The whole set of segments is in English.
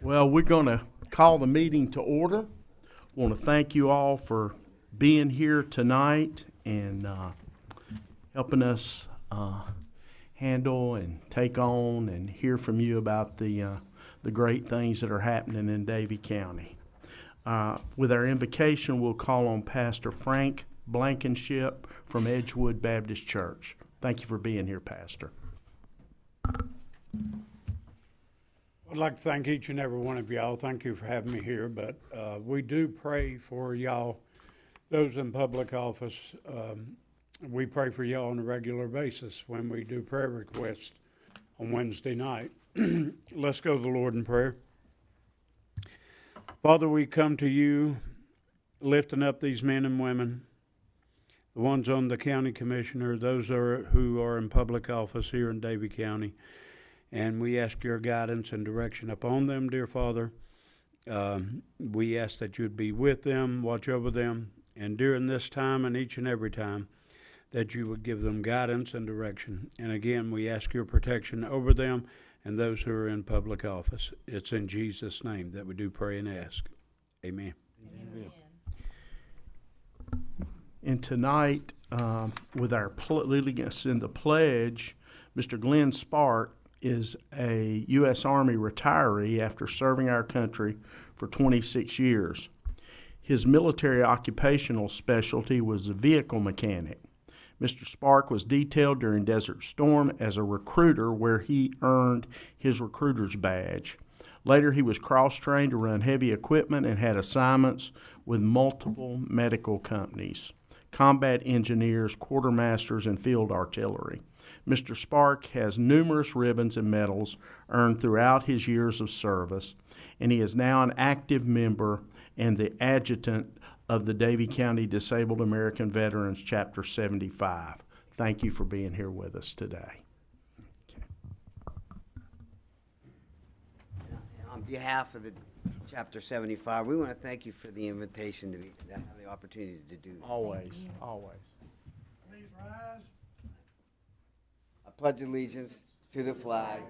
Well, we're going to call the meeting to order. Want to thank you all for being here tonight and helping us handle and take on and hear from you about the great things that are happening in Davie County. With our invocation, we'll call on Pastor Frank Blankenship from Edgewood Baptist Church. Thank you for being here, Pastor. I'd like to thank each and every one of y'all. Thank you for having me here. But we do pray for y'all, those in public office. We pray for y'all on a regular basis when we do prayer requests on Wednesday night. Let's go to the Lord in prayer. Father, we come to you lifting up these men and women, the ones on the county commissioner, those who are in public office here in Davie County. And we ask your guidance and direction upon them, dear Father. We ask that you'd be with them, watch over them, and during this time and each and every time, that you would give them guidance and direction. And again, we ask your protection over them and those who are in public office. It's in Jesus' name that we do pray and ask. Amen. Amen. And tonight, with our leading us in the pledge, Mr. Glenn Spark is a U.S. Army retiree after serving our country for 26 years. His military occupational specialty was a vehicle mechanic. Mr. Spark was detailed during Desert Storm as a recruiter, where he earned his recruiter's badge. Later, he was cross-trained to run heavy equipment and had assignments with multiple medical companies, combat engineers, quartermasters, and field artillery. Mr. Spark has numerous ribbons and medals earned throughout his years of service, and he is now an active member and the adjutant of the Davie County Disabled American Veterans Chapter 75. Thank you for being here with us today. Okay. On behalf of the Chapter 75, we want to thank you for the invitation to have the opportunity to do that. Always, always. Please rise. I pledge allegiance to the flag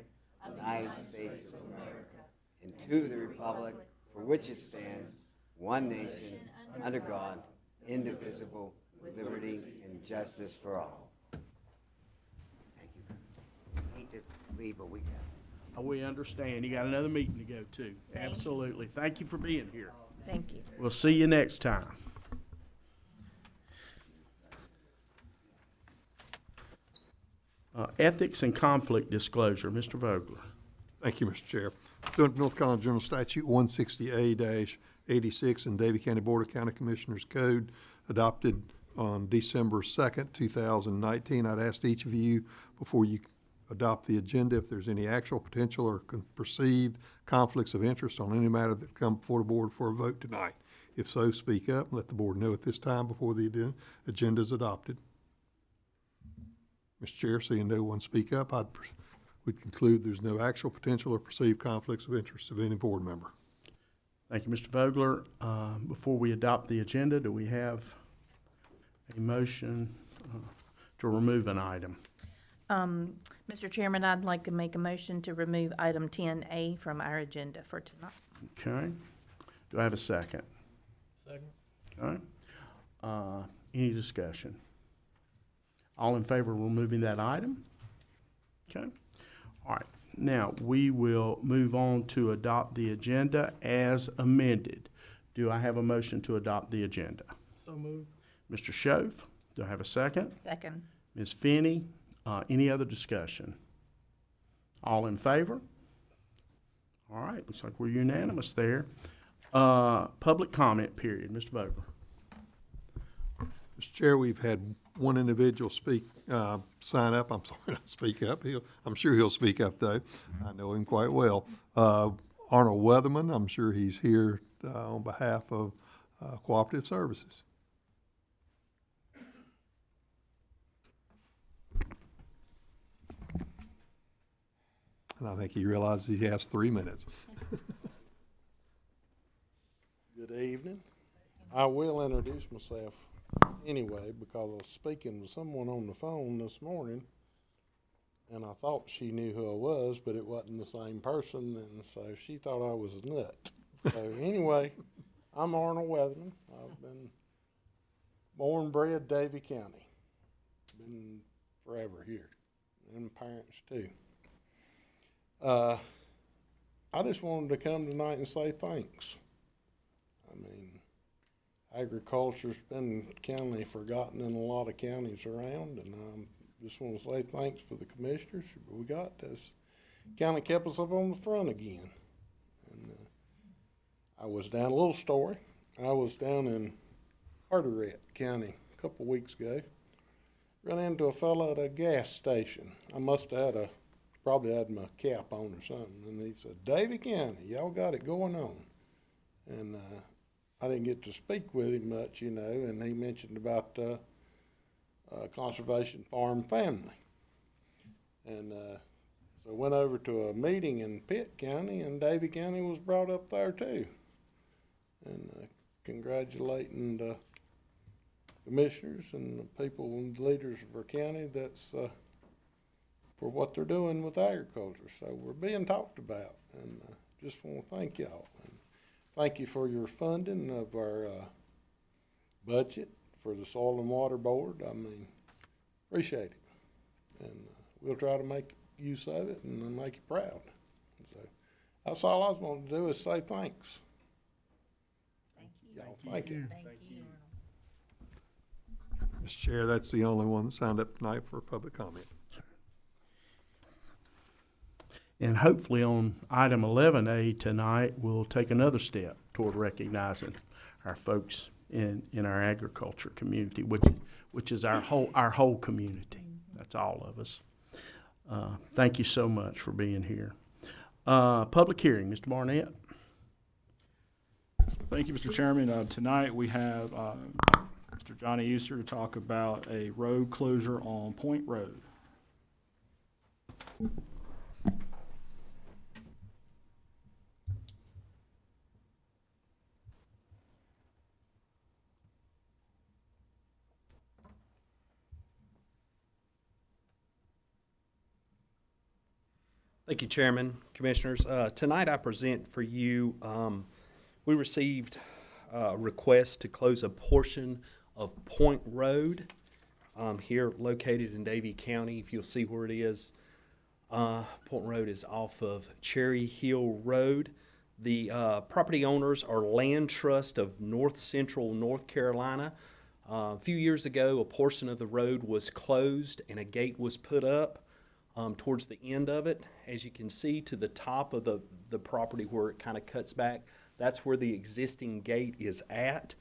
of the United States of America and to the republic for which it stands, one nation, under God, indivisible, with liberty and justice for all. Thank you. I hate to leave, but we got. We understand. You got another meeting to go to. Absolutely. Thank you for being here. Thank you. We'll see you next time. Ethics and conflict disclosure. Mr. Vogler. Thank you, Mr. Chair. Pursuant to North Carolina General Statute 160A-86 and Davie County Board of County Commissioners Code adopted on December 2nd, 2019, I'd ask each of you, before you adopt the agenda, if there's any actual, potential, or perceived conflicts of interest on any matter that come before the board for a vote tonight. If so, speak up and let the board know at this time before the agenda is adopted. Mr. Chair, seeing no one speak up, we'd conclude there's no actual, potential, or perceived conflicts of interest of any board member. Thank you, Mr. Vogler. Before we adopt the agenda, do we have a motion to remove an item? Mr. Chairman, I'd like to make a motion to remove item 10A from our agenda for tonight. Okay. Do I have a second? Second. Okay. Any discussion? All in favor of removing that item? Okay. All right. Now, we will move on to adopt the agenda as amended. Do I have a motion to adopt the agenda? So moved. Mr. Shove, do I have a second? Second. Ms. Finney, any other discussion? All in favor? All right. Looks like we're unanimous there. Public comment period. Mr. Vogler. Mr. Chair, we've had one individual sign up. I'm sorry, not speak up. I'm sure he'll speak up, though. I know him quite well. Arnold Weatherman, I'm sure he's here on behalf of Cooperative Services. And I think he realizes he has 3 minutes. Good evening. I will introduce myself anyway because I was speaking with someone on the phone this morning and I thought she knew who I was, but it wasn't the same person, and so she thought I was a nut. So anyway, I'm Arnold Weatherman. I've been born and bred Davie County. Been forever here, and parents too. I just wanted to come tonight and say thanks. I mean, agriculture's been kind of forgotten in a lot of counties around, and I just want to say thanks for the commissioners. We got this county kept us up on the front again. And I was down, a little story. I was down in Carteret County a couple weeks ago. Run into a fellow at a gas station. I must have had probably had my cap on or something. And he said, Davie County, y'all got it going on. And I didn't get to speak with him much, you know, and he mentioned about conservation farm family. And so I went over to a meeting in Pitt County, and Davie County was brought up there too. And congratulating the commissioners and the people and leaders of our county that's for what they're doing with agriculture. So we're being talked about, and just want to thank y'all. And thank you for your funding of our budget for the Soil and Water Board. I mean, appreciate it. And we'll try to make use of it and make you proud. So that's all I was wanting to do is say thanks. Thank you. Y'all, thank you. Thank you. Mr. Chair, that's the only one that signed up tonight for public comment. And hopefully on item 11A tonight, we'll take another step toward recognizing our folks in our agriculture community, which is our whole community. That's all of us. Thank you so much for being here. Public hearing, Mr. Barnett. Thank you, Mr. Chairman. Tonight we have Mr. Johnny Easter to talk about a road closure on Point Road. Thank you, Chairman, Commissioners. Tonight I present for you, we received a request to close a portion of Point Road here located in Davie County. If you'll see where it is, Point Road is off of Cherry Hill Road. The property owners are Land Trust of North Central North Carolina. A few years ago, a portion of the road was closed and a gate was put up. Towards the end of it, as you can see to the top of the property where it kind of cuts back, that's where the existing gate is at.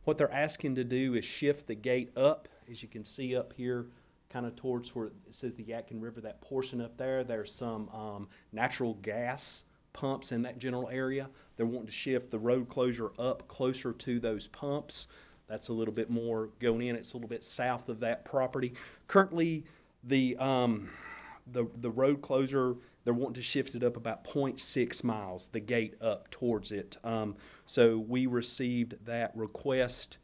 What they're asking to do is shift the gate up, as you can see up here, kind of towards where it says the Yadkin River, that portion up there. There's some natural gas pumps in that general area. They're wanting to shift the road closure up closer to those pumps. That's a little bit more going in. It's a little bit south of that property. Currently, the road closure, they're wanting to shift it up about 0.6 miles, the gate up towards it. So we received that request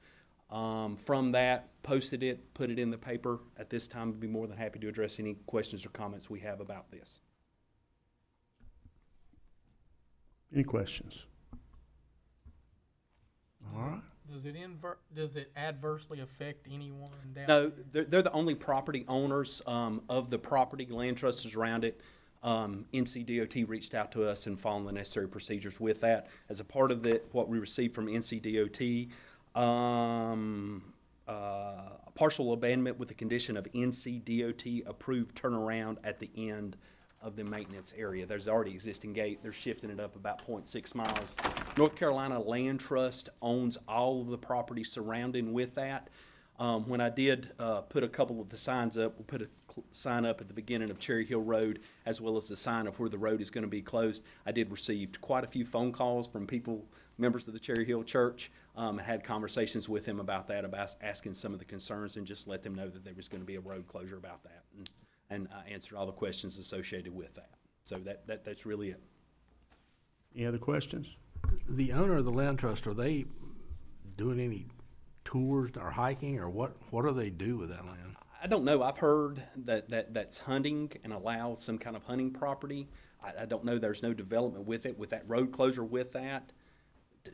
from that, posted it, put it in the paper. At this time, I'd be more than happy to address any questions or comments we have about this. Any questions? All right. Does it adversely affect anyone down? No, they're the only property owners of the property. Land Trust is around it. NCDOT reached out to us and following the necessary procedures with that. As a part of what we received from NCDOT, a partial abandonment with the condition of NCDOT approved turnaround at the end of the maintenance area. There's already existing gate. They're shifting it up about 0.6 miles. North Carolina Land Trust owns all of the property surrounding with that. When I did put a couple of the signs up, we'll put a sign up at the beginning of Cherry Hill Road, as well as the sign of where the road is going to be closed. I did receive quite a few phone calls from people, members of the Cherry Hill Church, and had conversations with them about that, about asking some of the concerns, and just let them know that there was going to be a road closure about that. And I answered all the questions associated with that. So that's really it. Any other questions? The owner of the land trust, are they doing any tours or hiking, or what do they do with that land? I don't know. I've heard that's hunting and allows some kind of hunting property. I don't know. There's no development with it, with that road closure with that.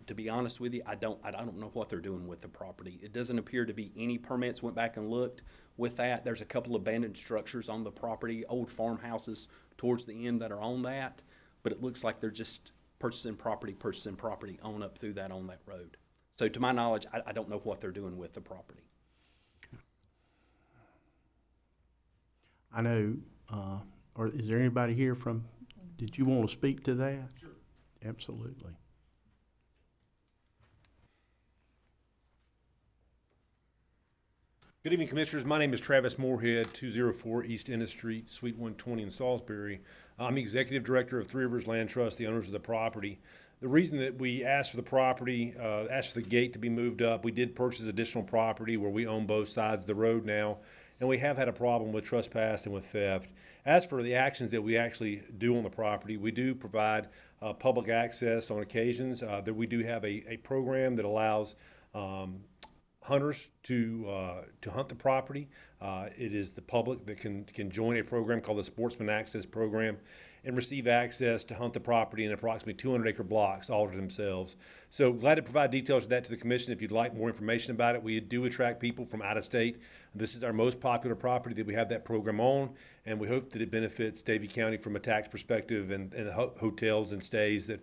To be honest with you, I don't know what they're doing with the property. It doesn't appear to be any permits. Went back and looked with that. There's a couple abandoned structures on the property, old farmhouses towards the end that are on that, but it looks like they're just purchasing property on up through that on that road. So to my knowledge, I don't know what they're doing with the property. I know, or is there anybody here from, did you want to speak to that? Sure. Absolutely. Good evening, Commissioners. My name is Travis Moorhead, 204 East Ennis Street, Suite 120 in Salisbury. I'm the Executive Director of Three Rivers Land Trust, the owners of the property. The reason that we asked for the property, asked for the gate to be moved up, we did purchase additional property where we own both sides of the road now, and we have had a problem with trespass and with theft. As for the actions that we actually do on the property, we do provide public access on occasions. That we do have a program that allows hunters to hunt the property. It is the public that can join a program called the Sportsman Access Program and receive access to hunt the property in approximately 200-acre blocks all to themselves. So glad to provide details of that to the commission if you'd like more information about it. We do attract people from out of state. This is our most popular property that we have that program on, and we hope that it benefits Davie County from a tax perspective and the hotels and stays that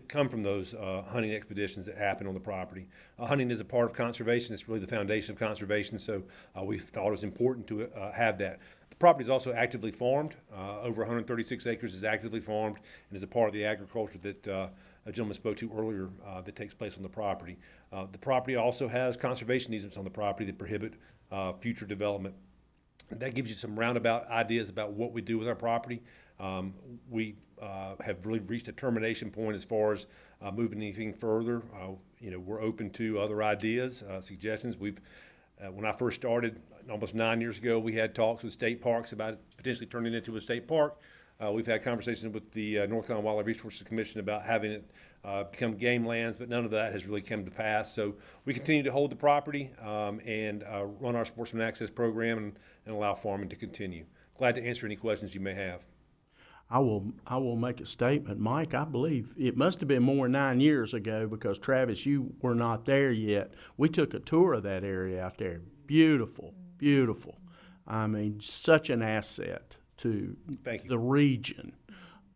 come from those hunting expeditions that happen on the property. Hunting is a part of conservation. It's really the foundation of conservation, so we thought it was important to have that. The property is also actively farmed. Over 136 acres is actively farmed and is a part of the agriculture that a gentleman spoke to earlier that takes place on the property. The property also has conservation easements on the property that prohibit future development. That gives you some roundabout ideas about what we do with our property. We have really reached a termination point as far as moving anything further. We're open to other ideas, suggestions. When I first started almost 9 years ago, we had talks with state parks about potentially turning it into a state park. We've had conversations with the North Carolina Wildlife Resources Commission about having it become game lands, but none of that has really come to pass. So we continue to hold the property and run our Sportsman Access Program and allow farming to continue. Glad to answer any questions you may have. I will make a statement, Mike. I believe it must have been more than 9 years ago because Travis, you were not there yet. We took a tour of that area out there. Beautiful, beautiful. I mean, such an asset to the region.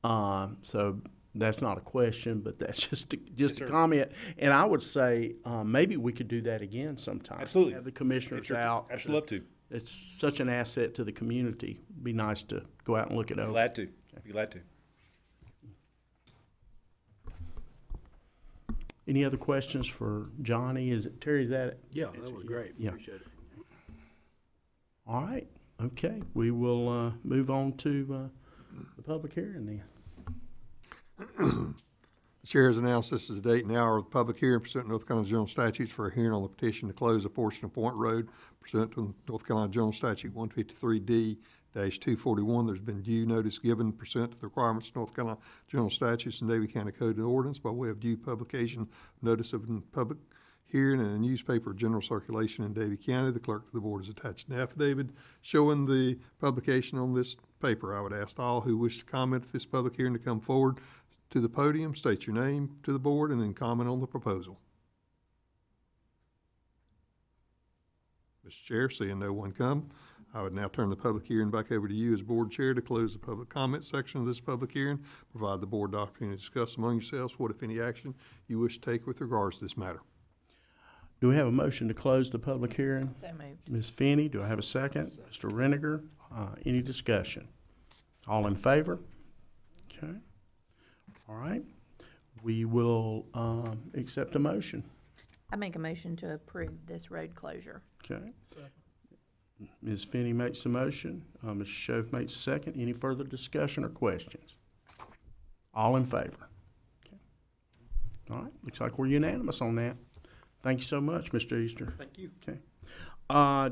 So that's not a question, but that's just a comment. And I would say maybe we could do that again sometime. Absolutely. Have the commissioners out. Absolutely love to. It's such an asset to the community. Be nice to go out and look it over. Glad to. Be glad to. Any other questions for Johnny? Is it Terry? Is that it? Yeah, that was great. Yeah. Appreciate it. All right. Okay. We will move on to the public hearing then. The chair has announced this is the date and hour of the public hearing pursuant to North Carolina General Statutes for a hearing on the petition to close a portion of Point Road pursuant to North Carolina General Statute 153D-241. There's been due notice given pursuant to the requirements of North Carolina General Statutes and Davie County Code and Ordinance by way of due publication, notice of public hearing in a newspaper of general circulation in Davie County. The clerk to the board has attached an affidavit showing the publication on this paper. I would ask all who wish to comment at this public hearing to come forward to the podium, state your name to the board, and then comment on the proposal. Mr. Chair, seeing no one come, I would now turn the public hearing back over to you as board chair to close the public comment section of this public hearing, provide the board the opportunity to discuss among yourselves what, if any, action you wish to take with regards to this matter. Do we have a motion to close the public hearing? So moved. Ms. Finney, do I have a second? Mr. Reniger, any discussion? All in favor? Okay. All right. We will accept a motion. I make a motion to approve this road closure. Okay. Ms. Finney makes the motion. Mr. Shove makes the second. Any further discussion or questions? All in favor? Okay. All right. Looks like we're unanimous on that. Thank you so much, Mr. Easter. Thank you. Okay.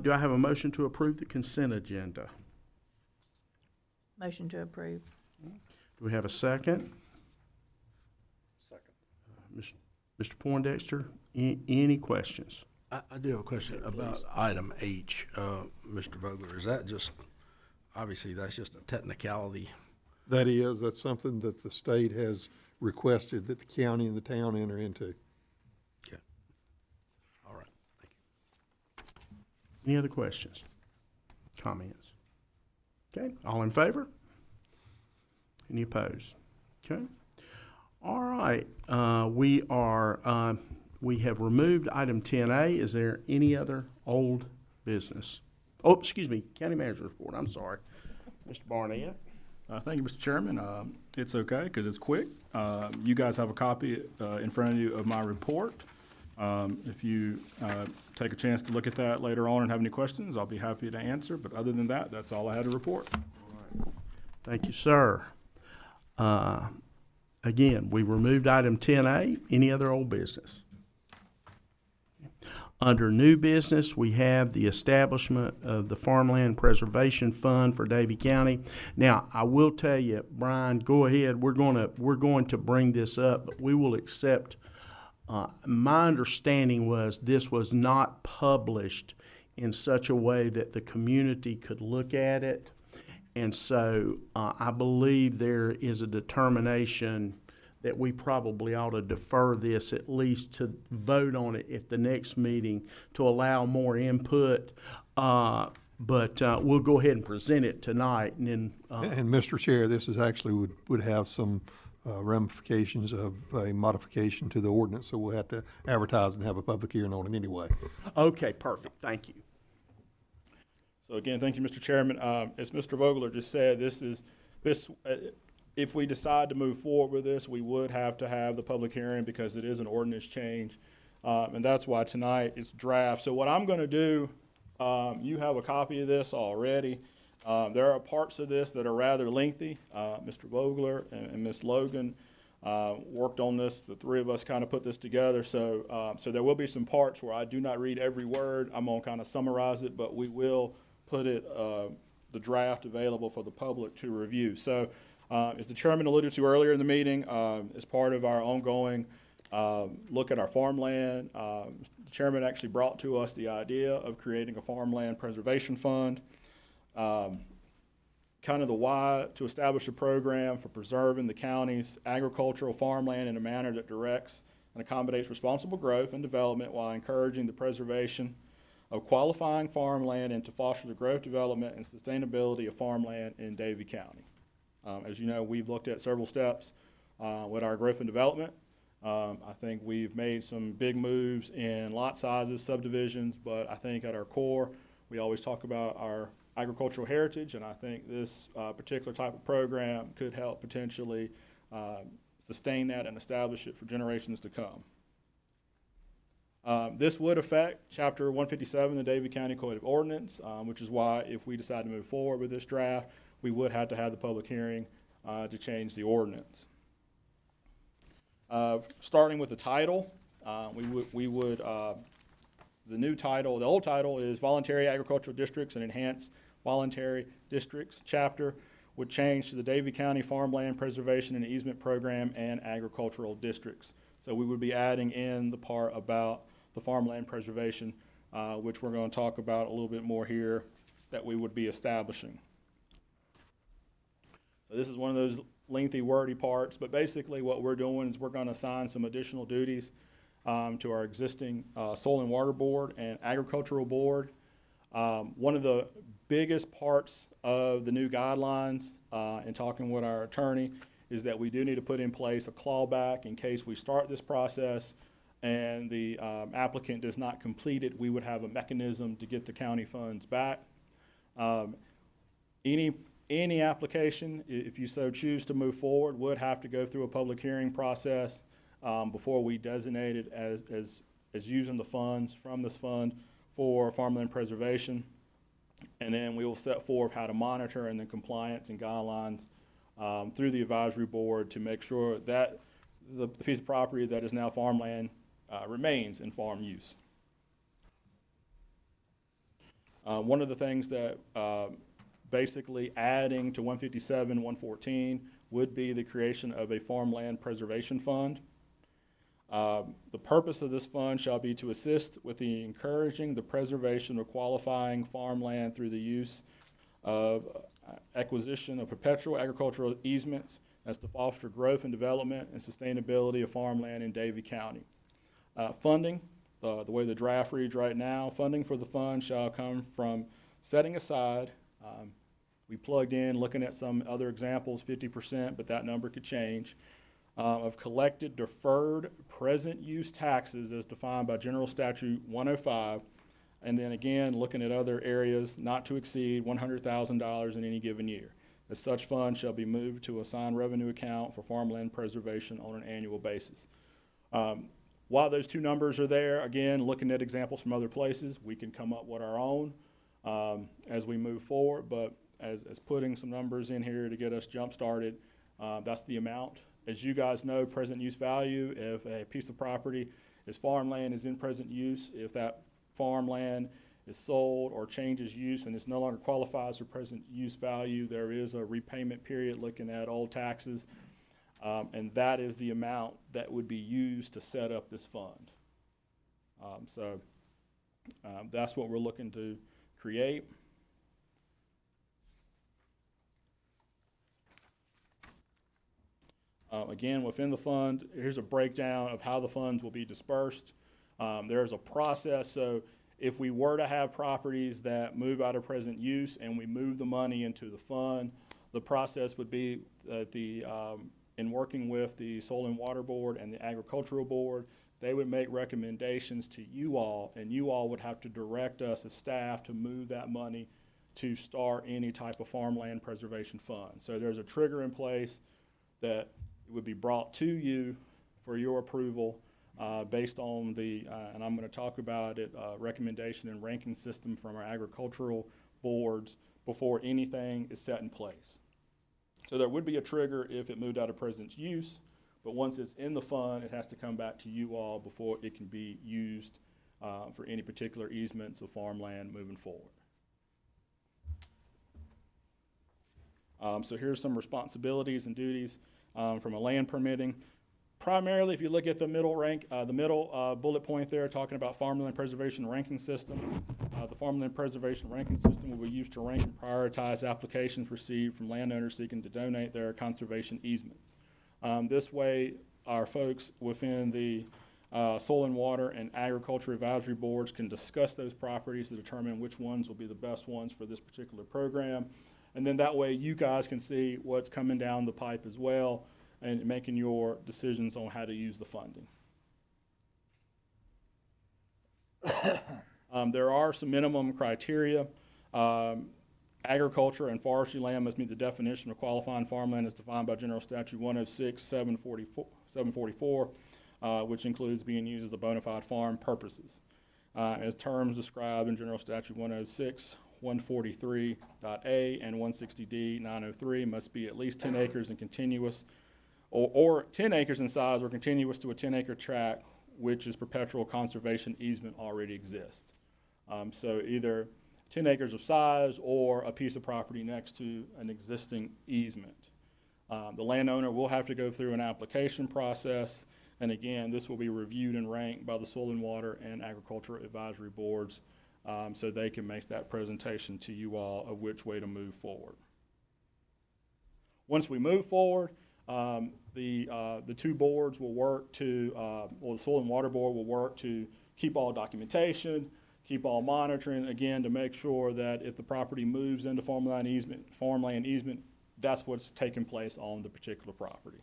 Do I have a motion to approve the consent agenda? Motion to approve. Do we have a second? Second. Mr. Poindexter, any questions? I do have a question about item H, Mr. Vogler. Is that just, obviously, that's just a technicality? That's something that the state has requested that the county and the town enter into. Okay. All right, thank you. Any other questions, comments? Okay, all in favor? Any opposed? Okay. All right, we have removed item 10A. Is there any other old business? Oh, excuse me, County Manager's Report, I'm sorry. Mr. Barnett? Thank you, Mr. Chairman. It's okay because it's quick. You guys have a copy in front of you of my report. If you take a chance to look at that later on and have any questions, I'll be happy to answer. But other than that, that's all I had to report. Thank you, sir. Again, we removed item 10A. Any other old business? Under new business, we have the establishment of the Farmland Preservation Fund for Davie County. Now, I will tell you, Brian, go ahead. We're going to bring this up, but we will accept. My understanding was this was not published in such a way that the community could look at it, and so I believe there is a determination that we probably ought to defer this at least to vote on it at the next meeting to allow more input. But we'll go ahead and present it tonight, and then. And Mr. Chair, this is actually would have some ramifications of a modification to the ordinance, so we'll have to advertise and have a public hearing on it anyway. Okay, perfect. Thank you. So again, thank you, Mr. Chairman. As Mr. Vogler just said, if we decide to move forward with this, we would have to have the public hearing because it is an ordinance change. And that's why tonight it's draft. So what I'm going to do, you have a copy of this already. There are parts of this that are rather lengthy. Mr. Vogler and Ms. Logan worked on this. The three of us kind of put this together. So there will be some parts where I do not read every word. I'm going to kind of summarize it, but we will put it, the draft available for the public to review. So as the chairman alluded to earlier in the meeting, as part of our ongoing look at our farmland, the chairman actually brought to us the idea of creating a farmland preservation fund. Kind of the why: to establish a program for preserving the county's agricultural farmland in a manner that directs and accommodates responsible growth and development while encouraging the preservation of qualifying farmland and to foster the growth, development, and sustainability of farmland in Davie County. As you know, we've looked at several steps with our growth and development. I think we've made some big moves in lot sizes, subdivisions, but I think at our core, we always talk about our agricultural heritage, and I think this particular type of program could help potentially sustain that and establish it for generations to come. This would affect Chapter 157 of the Davie County Code of Ordinance, which is why if we decide to move forward with this draft, we would have to have the public hearing to change the ordinance. Starting with the title, the new title, the old title is Voluntary Agricultural Districts and Enhanced Voluntary Districts Chapter, would change to the Davie County Farmland Preservation and Easement Program and Agricultural Districts. So we would be adding in the part about the farmland preservation, which we're going to talk about a little bit more here, that we would be establishing. So this is one of those lengthy, wordy parts, but basically what we're doing is we're going to assign some additional duties to our existing Soil and Water Board and Agricultural Board. One of the biggest parts of the new guidelines in talking with our attorney is that we do need to put in place a clawback in case we start this process and the applicant does not complete it. We would have a mechanism to get the county funds back. Any application, if you so choose to move forward, would have to go through a public hearing process before we designate it as using the funds from this fund for farmland preservation. And then we will set forth how to monitor and then compliance and guidelines through the advisory board to make sure that the piece of property that is now farmland remains in farm use. One of the things that basically adding to 157, 114 would be the creation of a farmland preservation fund. The purpose of this fund shall be to assist with the encouraging the preservation of qualifying farmland through the use of acquisition of perpetual agricultural easements as to foster growth and development and sustainability of farmland in Davie County. Funding, the way the draft reads right now, funding for the fund shall come from setting aside, we plugged in, looking at some other examples, 50%, but that number could change, of collected deferred present use taxes as defined by General Statute 105, and then again, looking at other areas, not to exceed $100,000 in any given year. As such fund shall be moved to assigned revenue account for farmland preservation on an annual basis. While those two numbers are there, again, looking at examples from other places, we can come up with our own as we move forward, but as putting some numbers in here to get us jump-started, that's the amount. As you guys know, present use value, if a piece of property is farmland, is in present use, if that farmland is sold or changes use and it no longer qualifies for present use value, there is a repayment period looking at old taxes, and that is the amount that would be used to set up this fund. That's what we're looking to create. Again, within the fund, here's a breakdown of how the funds will be dispersed. There's a process, so if we were to have properties that move out of present use and we move the money into the fund, the process would be that in working with the Soil and Water Board and the Agricultural Board, they would make recommendations to you all, and you all would have to direct us as staff to move that money to start any type of farmland preservation fund. So there's a trigger in place that would be brought to you for your approval based on the, and I'm going to talk about it, recommendation and ranking system from our agricultural boards before anything is set in place. So there would be a trigger if it moved out of present use, but once it's in the fund, it has to come back to you all before it can be used for any particular easements of farmland moving forward. So here's some responsibilities and duties from a land permitting. Primarily, if you look at the middle bullet point there, talking about farmland preservation ranking system, the farmland preservation ranking system will be used to rank and prioritize applications received from landowners seeking to donate their conservation easements. This way, our folks within the Soil and Water and Agriculture Advisory Boards can discuss those properties to determine which ones will be the best ones for this particular program. And then that way you guys can see what's coming down the pipe as well and making your decisions on how to use the funding. There are some minimum criteria. Agriculture and forestry land must meet the definition of qualifying farmland as defined by General Statute 106, 744, which includes being used as a bona fide farm purposes. As terms described in General Statute 106, 143.A and 160D 903 must be at least 10 acres and continuous, or 10 acres in size or continuous to a 10-acre tract, which is perpetual conservation easement already exists. So either 10 acres of size or a piece of property next to an existing easement. The landowner will have to go through an application process, and again, this will be reviewed and ranked by the Soil and Water and Agricultural Advisory Boards, so they can make that presentation to you all of which way to move forward. Once we move forward, the two boards will work to, or the Soil and Water Board will work to keep all documentation, keep all monitoring, again, to make sure that if the property moves into farmland easement, that's what's taking place on the particular property.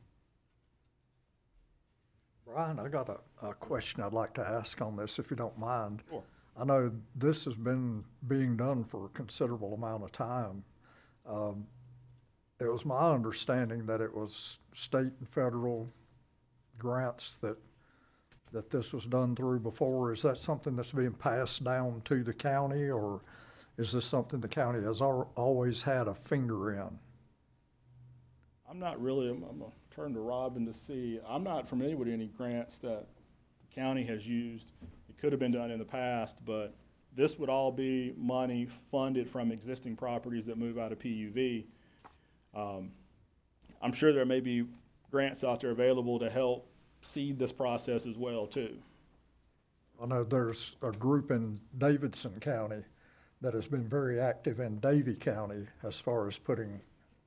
Brian, I got a question I'd like to ask on this, if you don't mind. Sure. I know this has been being done for a considerable amount of time. It was my understanding that it was state and federal grants that this was done through before. Is that something that's being passed down to the county, or is this something the county has always had a finger in? I'm not really, I'm going to turn to Robin to see. I'm not familiar with any grants that the county has used. It could have been done in the past, but this would all be money funded from existing properties that move out of PUV. I'm sure there may be grants out there available to help seed this process as well too. I know there's a group in Davidson County that has been very active in Davie County as far as putting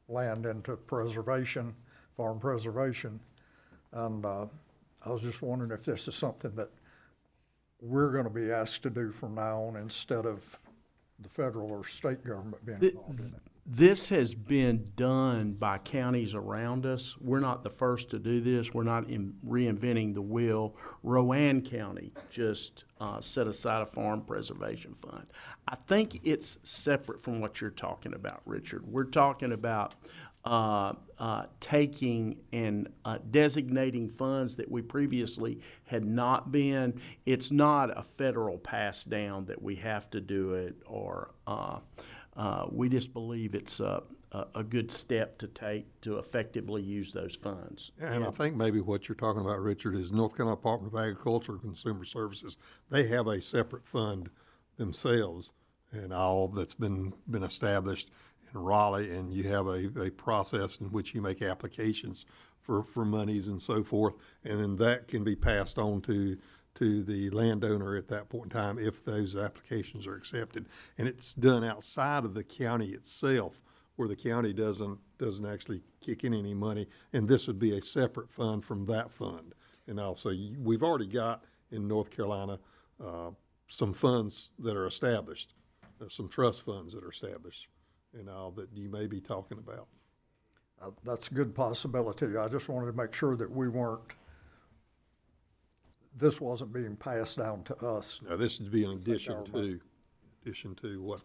land into preservation, farm preservation. And I was just wondering if this is something that we're gonna be asked to do from now on instead of the federal or state government being involved in it. This has been done by counties around us. We're not the first to do this. We're not reinventing the wheel. Rowan County just set aside a farm preservation fund. I think it's separate from what you're talking about, Richard. We're talking about taking and designating funds that we previously had not been. It's not a federal pass down that we have to do it, or we just believe it's a good step to take to effectively use those funds. And I think maybe what you're talking about, Richard, is North Carolina Department of Agriculture and Consumer Services. They have a separate fund themselves, and all that's been established in Raleigh, and you have a process in which you make applications for monies and so forth, and then that can be passed on to the landowner at that point in time if those applications are accepted. And it's done outside of the county itself, where the county doesn't actually kick in any money, and this would be a separate fund from that fund. And also, we've already got in North Carolina some funds that are established, some trust funds that are established, and all that you may be talking about. That's a good possibility. I just wanted to make sure that this wasn't being passed down to us. Now, this would be in addition to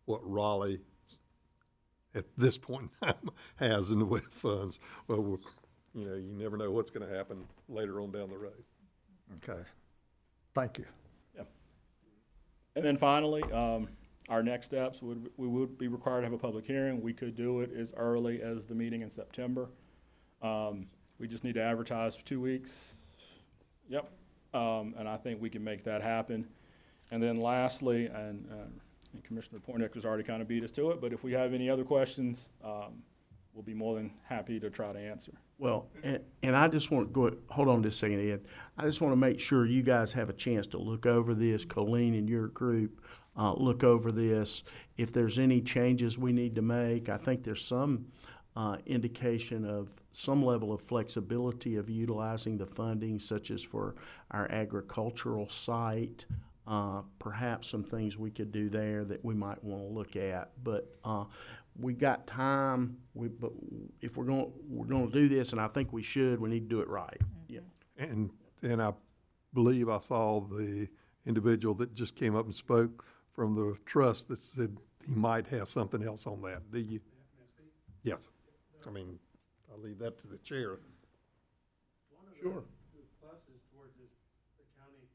what Raleigh at this point in time has in the way of funds. Well, you never know what's going to happen later on down the road. Okay. Thank you. Yeah. And then finally, our next steps we would be required to have a public hearing. We could do it as early as the meeting in September. We just need to advertise for 2 weeks. Yep. And I think we can make that happen. And then lastly, and Commissioner Poindexter's already kind of beat us to it, but if we have any other questions, we'll be more than happy to try to answer. Well, and I just want to hold on just a second, Ed. I just want to make sure you guys have a chance to look over this. Colleen and your group, look over this. If there's any changes we need to make, I think there's some indication of some level of flexibility of utilizing the funding, such as for our agricultural site. Perhaps some things we could do there that we might want to look at. But we got time. But if we're going to do this, and I think we should, we need to do it right. Yeah. And I believe I saw the individual that just came up and spoke from the trust that said he might have something else on that. Do you? Yes. I mean, I'll leave that to the chair. Sure. The pluses towards the county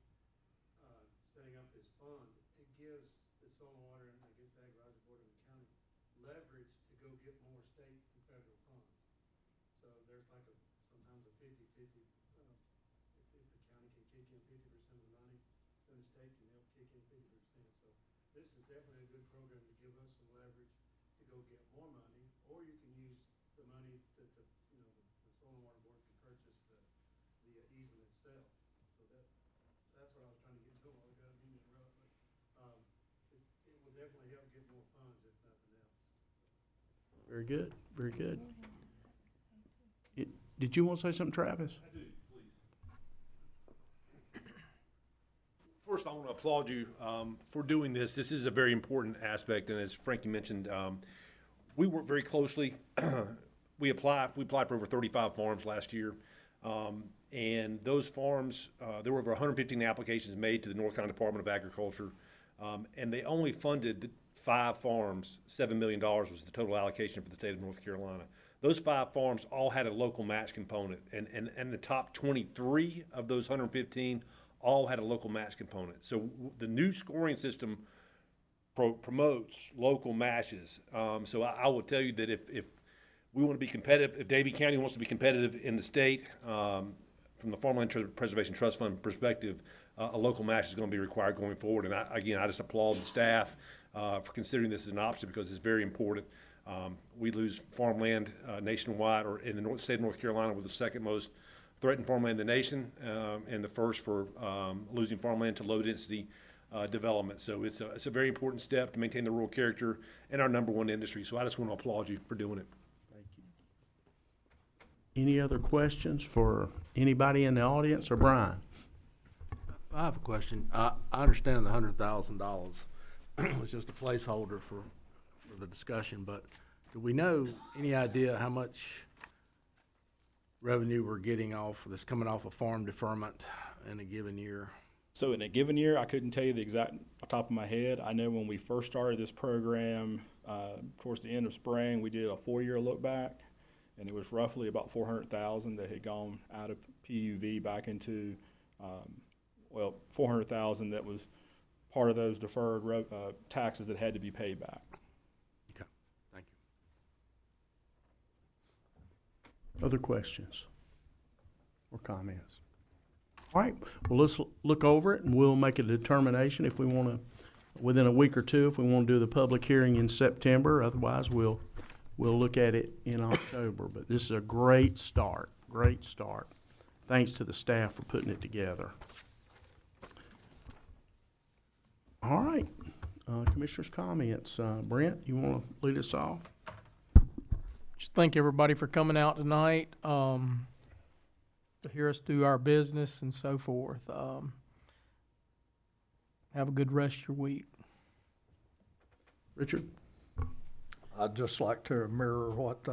setting up this fund, it gives the soil and water and I guess the agriculture board of the county leverage to go get more state and federal funds. So there's like sometimes a 50-50. If the county can kick in 50% of the money, then the state can help kick in 50%. So this is definitely a good program to give us some leverage to go get more money, or you can use the money that the soil and water board can purchase the easement itself. So that's what I was trying to get to a while ago. I didn't interrupt, but it will definitely help get more funds if nothing else. Very good. Very good. Did you want to say something, Travis? I do, please. First, I want to applaud you for doing this. This is a very important aspect, and as Frankie mentioned, we work very closely. We applied for over 35 farms last year, and those farms, there were over 115 applications made to the North Carolina Department of Agriculture, and they only funded 5 farms. $7 million was the total allocation for the state of North Carolina. Those 5 farms all had a local match component, and the top 23 of those 115 all had a local match component. So the new scoring system promotes local matches. So I will tell you that if we want to be competitive, if Davie County wants to be competitive in the state, from the Farmland Preservation Trust Fund perspective, a local match is going to be required going forward. And I just applaud the staff for considering this as an option, because it's very important. We lose farmland nationwide, or in the state of North Carolina, we're the second most threatened farmland in the nation, and the first for losing farmland to low-density development. So it's a very important step to maintain the rural character in our #1 industry. So I just want to applaud you for doing it. Thank you. Any other questions for anybody in the audience or Brian? I have a question. I understand the $100,000 was just a placeholder for the discussion, but do we know any idea how much revenue we're getting that's coming off of farm deferment in a given year? So in a given year, I couldn't tell you the exact top of my head. I know when we first started this program, towards the end of spring, we did a 4-year look back, and it was roughly about 400,000 that had gone out of PUV back into, 400,000 that was part of those deferred taxes that had to be paid back. Okay, thank you. Other questions or comments? All right, well, let's look over it and we'll make a determination if we want to, within a week or two, if we want to do the public hearing in September. Otherwise, we'll look at it in October. But this is a great start, great start. Thanks to the staff for putting it together. All right, commissioners' comments. Brent, you want to lead us off? Just thank everybody for coming out tonight, to hear us do our business and so forth. Have a good rest of your week. Richard? I'd just like to mirror what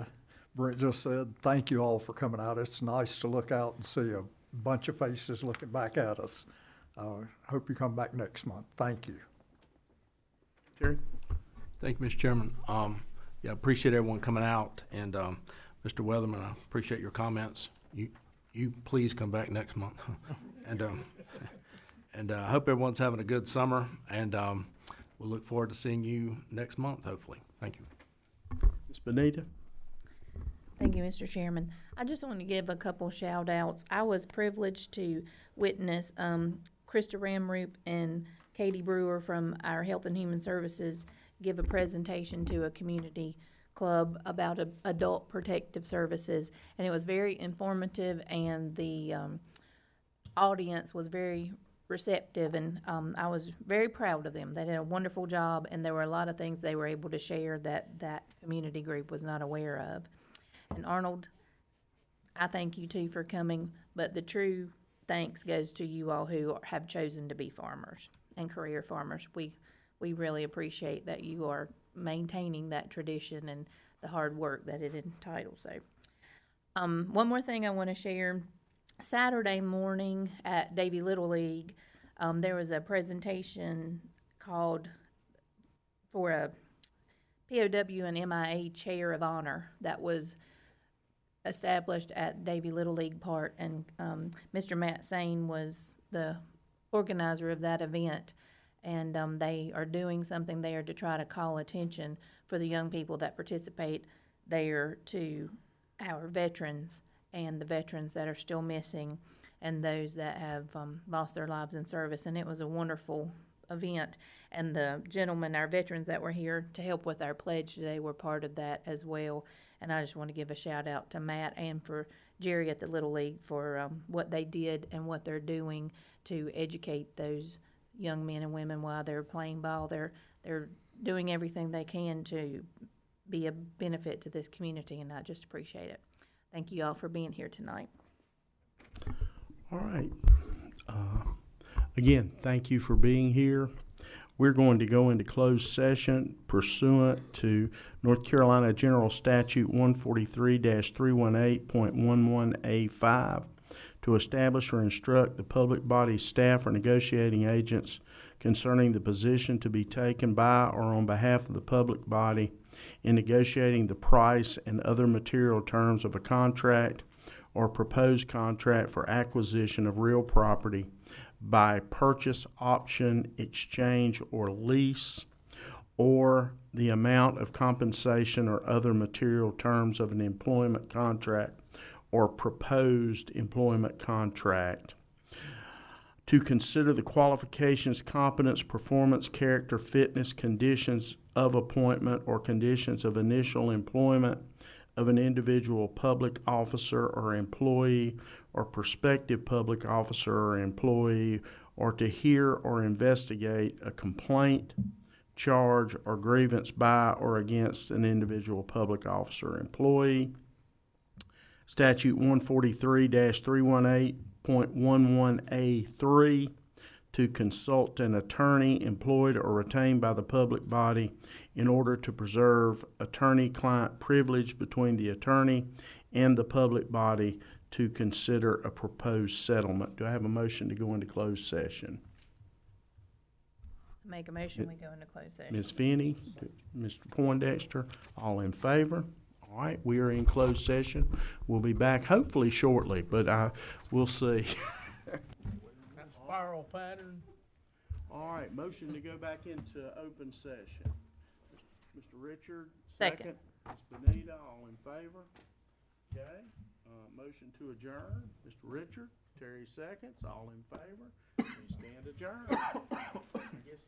Brent just said. Thank you all for coming out. It's nice to look out and see a bunch of faces looking back at us. Hope you come back next month. Thank you. Terry? Thank you, Mr. Chairman. Yeah, I appreciate everyone coming out, and Mr. Weatherman, I appreciate your comments. You please come back next month, and I hope everyone's having a good summer, and we'll look forward to seeing you next month, hopefully. Thank you. Ms. Benita? Thank you, Mr. Chairman. I just want to give a couple shout outs. I was privileged to witness Krista Ramroop and Katie Brewer from our Health and Human Services give a presentation to a community club about adult protective services, and it was very informative, and the audience was very receptive, and I was very proud of them. They did a wonderful job, and there were a lot of things they were able to share that community group was not aware of. And Arnold, I thank you too for coming, but the true thanks goes to you all who have chosen to be farmers and career farmers. We really appreciate that you are maintaining that tradition and the hard work that it entitles. So, one more thing I want to share. Saturday morning at Davie Little League, there was a presentation called for a POW and MIA Chair of Honor that was established at Davie Little League Park, and Mr. Matt Sane was the organizer of that event, and they are doing something there to try to call attention for the young people that participate there to our veterans and the veterans that are still missing and those that have lost their lives in service. And it was a wonderful event, and the gentlemen, our veterans that were here to help with our pledge today, were part of that as well. And I just want to give a shout out to Matt and for Jerry at the Little League for what they did and what they're doing to educate those young men and women while they're playing ball. They're doing everything they can to be a benefit to this community, and I just appreciate it. Thank you all for being here tonight. All right. Again, thank you for being here. We're going to go into closed session pursuant to North Carolina General Statute 143-318.11A5 to establish or instruct the public body staff or negotiating agents concerning the position to be taken by or on behalf of the public body in negotiating the price and other material terms of a contract or proposed contract for acquisition of real property by purchase, option, exchange, or lease, or the amount of compensation or other material terms of an employment contract or proposed employment contract. To consider the qualifications, competence, performance, character, fitness, conditions of appointment, or conditions of initial employment of an individual public officer or employee or prospective public officer or employee, or to hear or investigate a complaint, charge, or grievance by or against an individual public officer or employee. Statute 143-318.11A3, to consult an attorney employed or retained by the public body in order to preserve attorney-client privilege between the attorney and the public body to consider a proposed settlement. Do I have a motion to go into closed session? Make a motion, we go into closed session. Ms. Finney, Mr. Poindexter, all in favor? All right, we are in closed session. We'll be back hopefully shortly, but we'll see. That spiral pattern. All right, motion to go back into open session. Mr. Richard, Second. Ms. Benita, all in favor? Okay, motion to adjourn. Mr. Richard, Terry seconds, all in favor. We stand adjourned. I guess